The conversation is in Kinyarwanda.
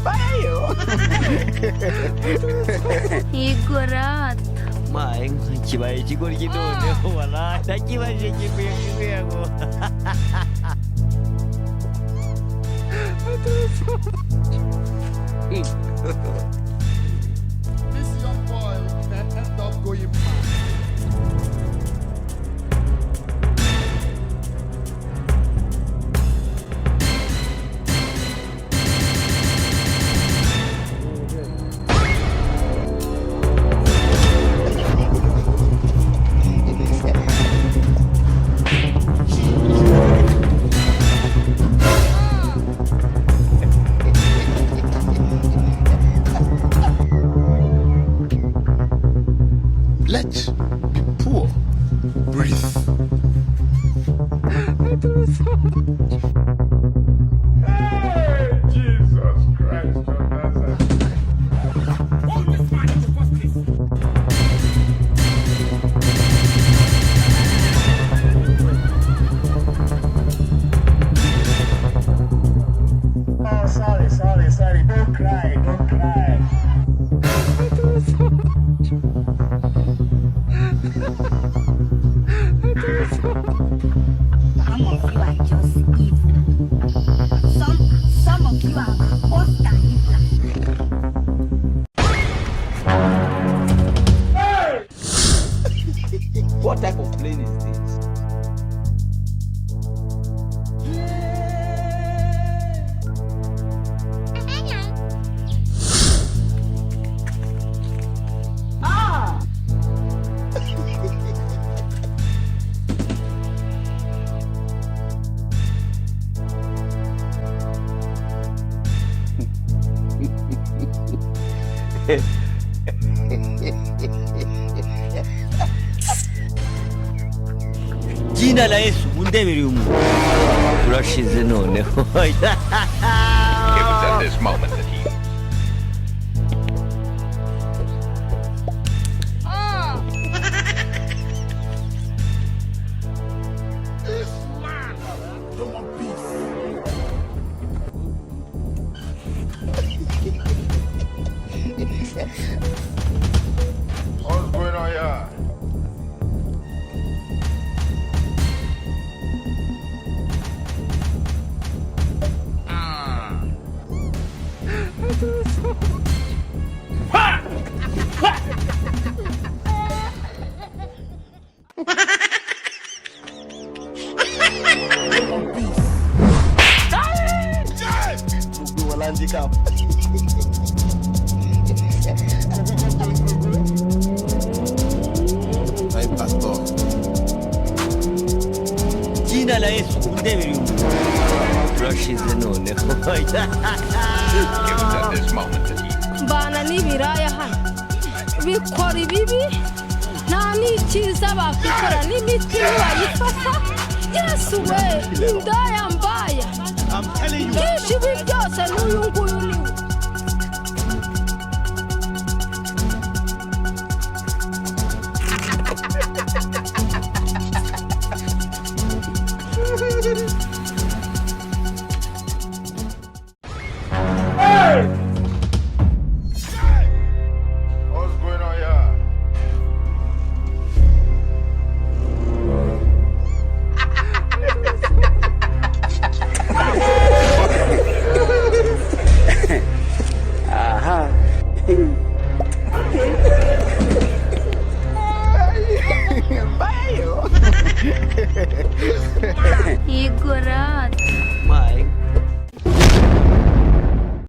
Bayo. Igorata. Maeng kibaye ikigoryi noneho wala nakibaje kivuye yago. This young boy can end up going mad. Let the poor breathe. Hey, Jesus Christ of Nazareth. Oh, sorry. Don't cry. Some of you are just evil. Some of you are worse than evil. What type of plane is this? Jina la Yesu undebere umuntu. Turashize noneho. It was at this moment that he This man don't want peace. What's going on here? Jina la Yesu undebere umuntu. Turashize noneho. it was at this moment that he Bana n'ibiraya hano. Bikora ibibi. Nta n'ikiza bakikora n'imiti bayifata. Yesu we, indaya mbaya. Byinshi ibi byose ni